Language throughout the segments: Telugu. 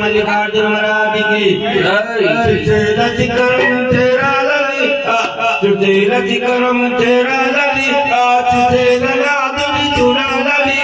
मल्लिकार्जुन महाराज की करम तेरा लली आज तेरा लली चुरा लली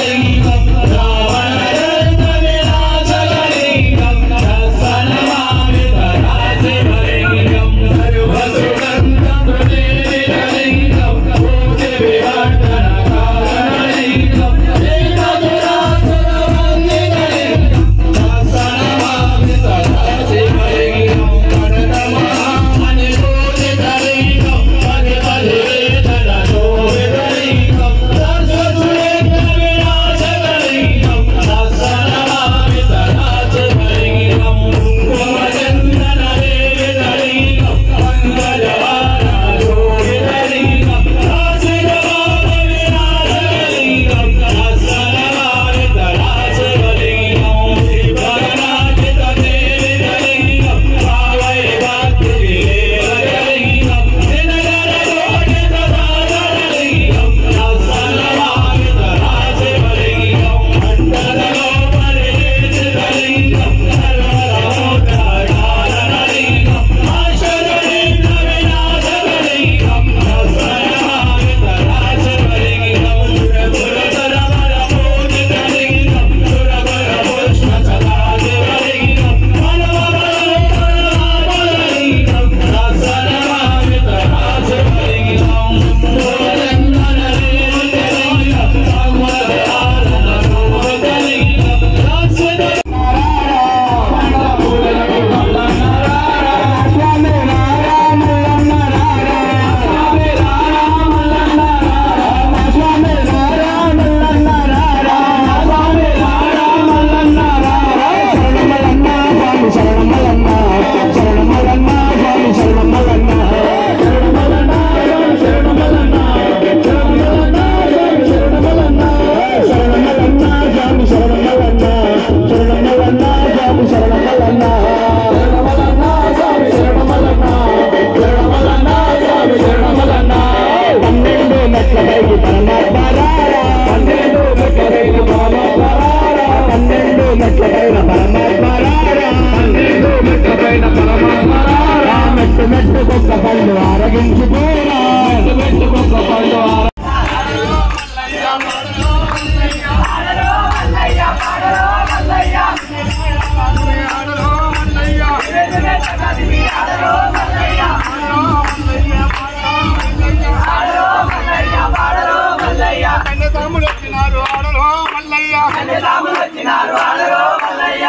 పాడరో మల్లయ్య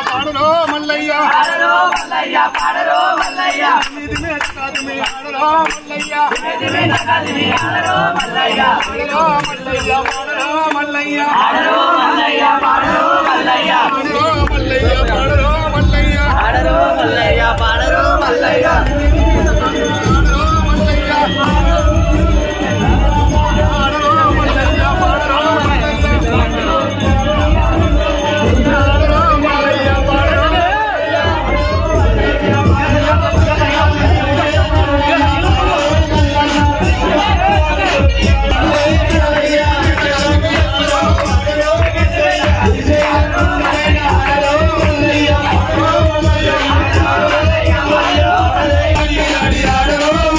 పాడరో మల్లయ్య పాడరో మల్లయ్య ఆడరో మల్లయ్య ఆడరో మల్లయ్య పాడరో మల్లయ్య పాడరో మల్లయ్య ఆడరో మల్లయ్య పాడరో మల్లయ్య పాడరో మల్లయ్య ఆడరో మల్లయ్య పాడరో మల్లయ్య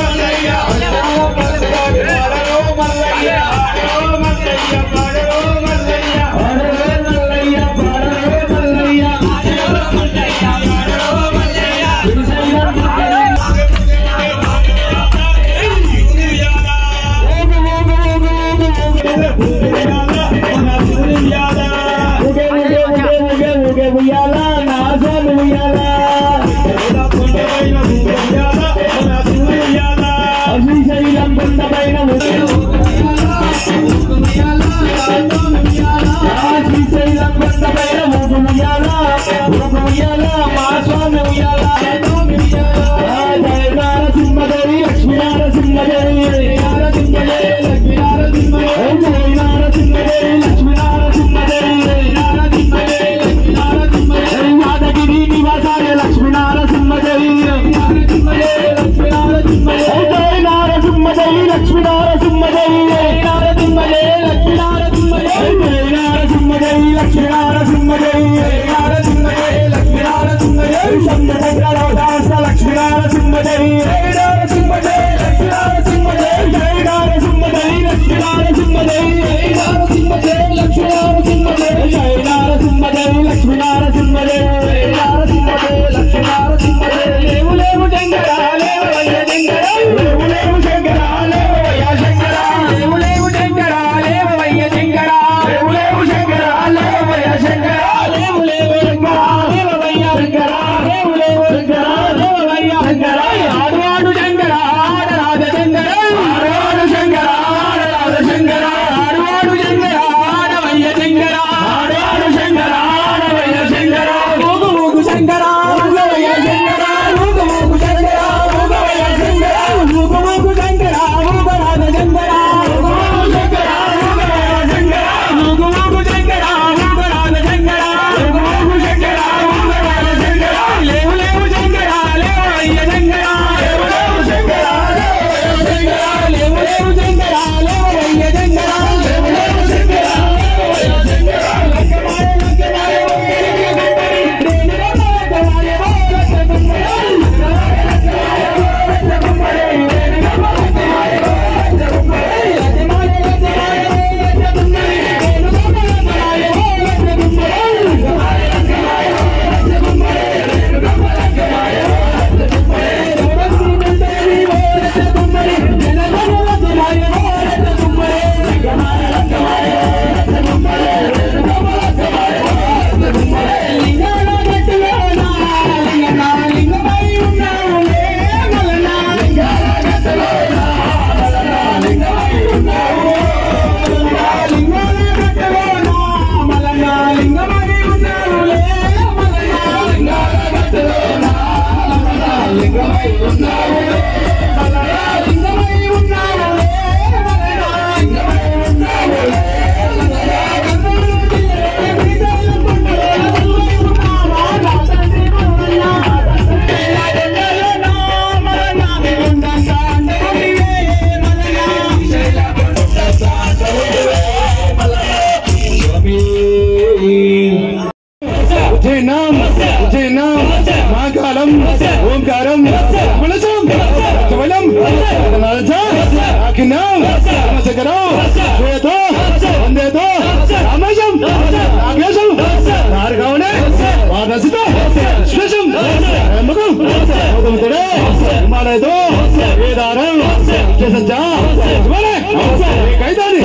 कैदानी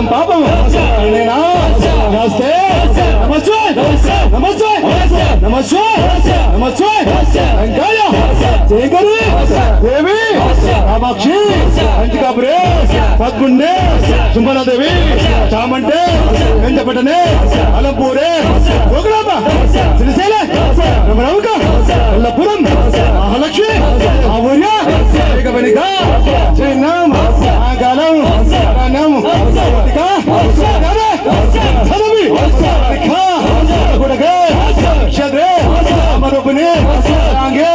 తమ పాపం నమస్తే నమస్తే నమస్తే నమస్తే నమస్తే వెంకయ్య జయకరి దేవి కామాక్షి అంతికాపురే పద్గుండే సుంబనాదేవి చామంటే వెంకటపట్టనే అలంపూరే గోకులాంబ శ్రీశైల రమణముక అల్లపురం మహాలక్ష్మి ఆవుర్య ఏకవనిక శ్రీనామ ఆగాలం రానం సదవి గుడగే క్షద్రే అమరూపిణి రాంగే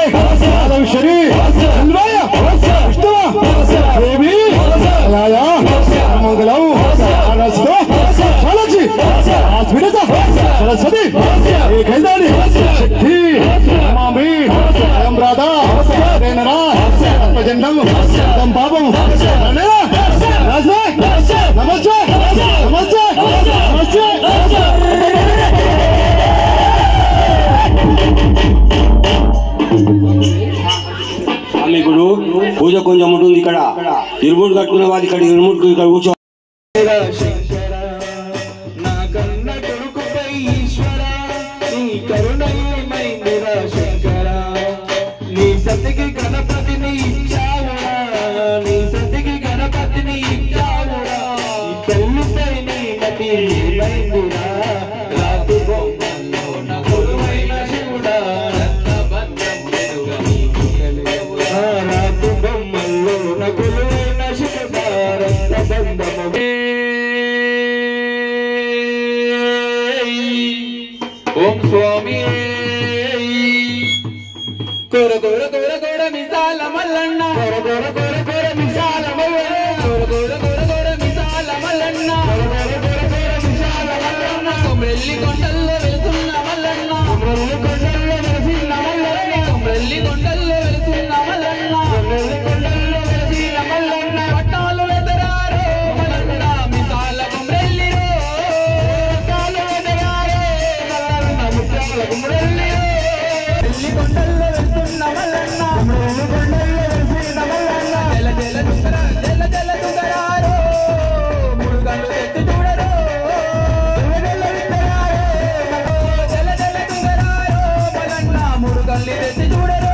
ఆదవిశ్వరి అన్వయ విష్ణువ దేవి అలాయ మంగళం ఆనస్తో చాలచి ఆస్మిత సరస్వతి ఏకైదాని శక్తి నమామి అయం రాధా రేనరా ఆత్మజండం తం పాపం నమస్తే నమస్తే నమస్తే నమస్తే ఇప్పుడు పూజ కొంచెం ఉంటుంది ఇక్కడ ఇరుముడు కట్టుకునే వాళ్ళు ఇక్కడ ఇరుముడు ఇక్కడ కూర్చో నీ సతికి గణపతిని ఇచ్చావురా నీ సతికి గణపతిని ఇచ్చావురా తల్లిపై నీ మతి మైందిరా రాతు బొమ్మలో నకులైన శివుడా రక్తబంధం వెనుగా నీకు కలిగవురా రాతు బొమ్మలో నకులైన శివుడా రక్తబంధము ఓం స్వామి కోర కోర కోర కోర మిసాల మల్లన్న కోర కోర కోర కోర మిసాల మల్లన్న కోర కోర కోర కోర మిసాల మల్లన్న కోర కోర కోర కోర మిసాల మల్లన్న కొమ్రెల్లి కొండల్లో వెలుతున్న మల్లన్న కొమ్రెల్లి కొండల్లో వెలుసిన మల్లన్న కొమ్రెల్లి కొండల్లో వెలుతున్న మల్లన్న కొమ్రెల్లి కొండల్లో వెలుసిన మల్లన్న పట్టాలు ఎదరారో మల్లన్న మిసాల కొమ్రెల్లిరో పట్టాలు ఎదరారో మల్లన్న మిసాల కొమ్రెల్లిరో కొమ్రెల్లి కొండల్లో వెలుతున్న మల్లన్న కొమ్రెల్లి కొండల్లో వెలుసిన మల్లన్న జల జల దుగరా జల జల దుగరారో మురుగలు ఎత్తి చూడరో జల జల దుగరారో జల జల దుగరారో మల్లన్న మురుగల్లి ఎత్తి చూడరో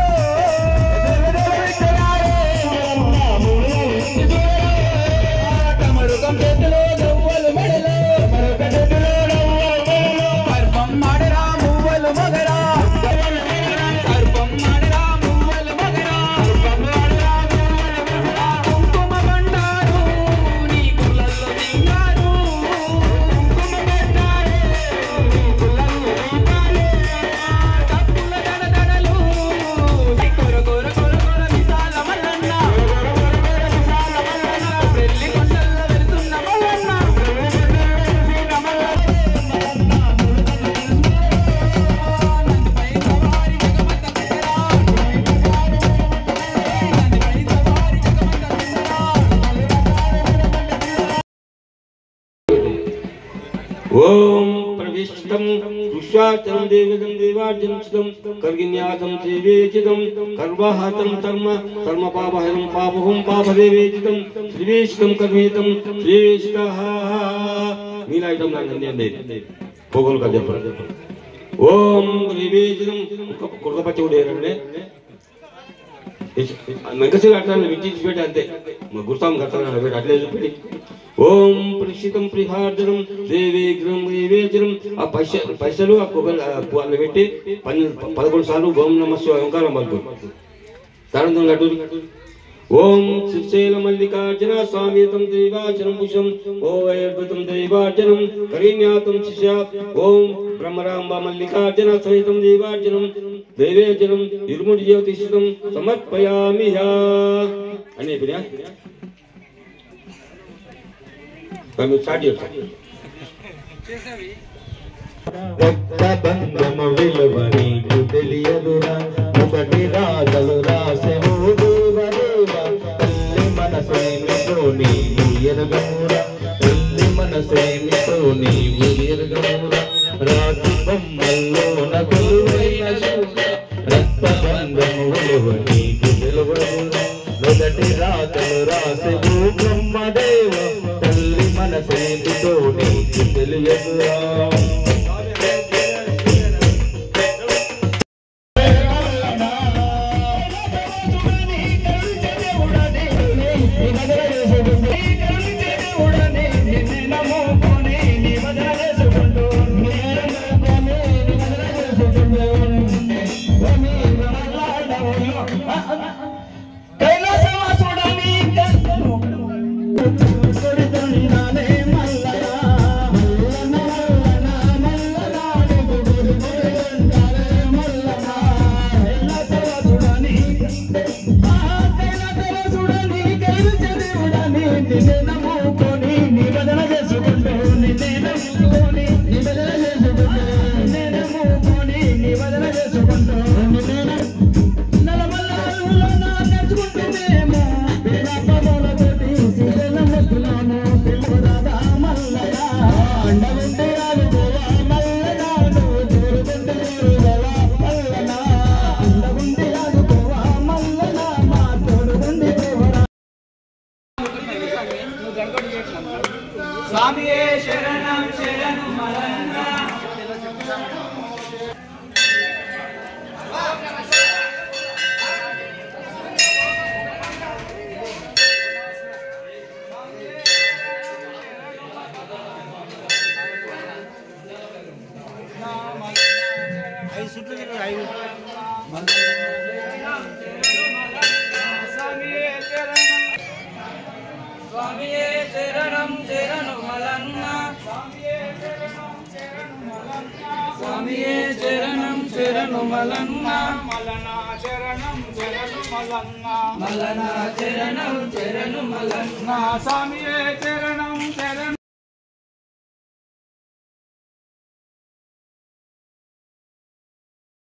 జల జల దుగరారో మల్లన్న మురుగల్లి ఎత్తి చూడరో కమరుగం చేతిలో గవ్వలు మెడలో కమరుగ చేతిలో గవ్వలు మెడలో కర్పం మాడరా మువ్వలు మగరా కుంకుమ బండారు నీ కుళ్ళల్లో దింగారు కుంకుమ బండారు నీ కుళ్ళల్లో దింగారు తప్పుల దడదడలు కొర కొర కొర కొర మిసాల మల్లన్న మిసాల మల్లన్న పెళ్లి కొండల్లో వెలుతున్న మల్లన్న వెలుతున్న మల్లన్న నందిపై సవారి జగమంత పెట్టరా ఓం ప్రవిష్టం ఋష్యాచరం దేవదం దేవార్జనం కర్గిన్యాసం సేవేచితం కర్వహతం కర్మ కర్మ పాపహరం పాపహం పాపదేవేచితం శ్రీవేషితం కర్మేతం శ్రీవేషిత మీనాయితం నంది పోగోలు కదా చెప్పండి ఓం శ్రీవేషితం కుర్రపచ్చి ఉండేరండి వెంకటేశ్వర అట్లా విచ్చి పెట్టి అంతే గుర్తాం కడతాను అట్లే చూపెట్టి ఓం ప్రక్షితం ప్రిహార్జనం దేవేగ్రం దేవేచరం ఆ పైసలు ఆ కుక్కలు పెట్టి 11 సార్లు ఓం నమః శివాయ ఓంకారం పలుకు దానంతో గట్టు ఓం శ్రీశైల మల్లికార్జున స్వామితం దైవాచనం పుషం ఓం దైవాచనం కరిణ్యాతం శిష్య ఓం బ్రహ్మరాంబ మల్లికార్జున సహితం దైవాచనం దైవేచనం ఇరుముడి జ్యోతిషం సమర్పయామి అనే స్టార్ట్ చేస్తాం రక్తబంధము విలువ నీకు తెలియదురా ఒకటి రాజలు రాసెము దేవదేవ తల్లి మనసేమితో నీవు ఎరగమురా తల్లి మనసేమితో నీవు ఎరగమురా రాతి బొమ్మల్లోన కొలువైన రక్తబంధము విలువ నీకు తెలియదురా మొదటి రాజలు రాసెము బ్రహ్మదేవ తల్లి మనసేందుతో నీకు తెలియదురా మల్లన్న చరణం చరణు మల్లన్న స్వామియే చరణం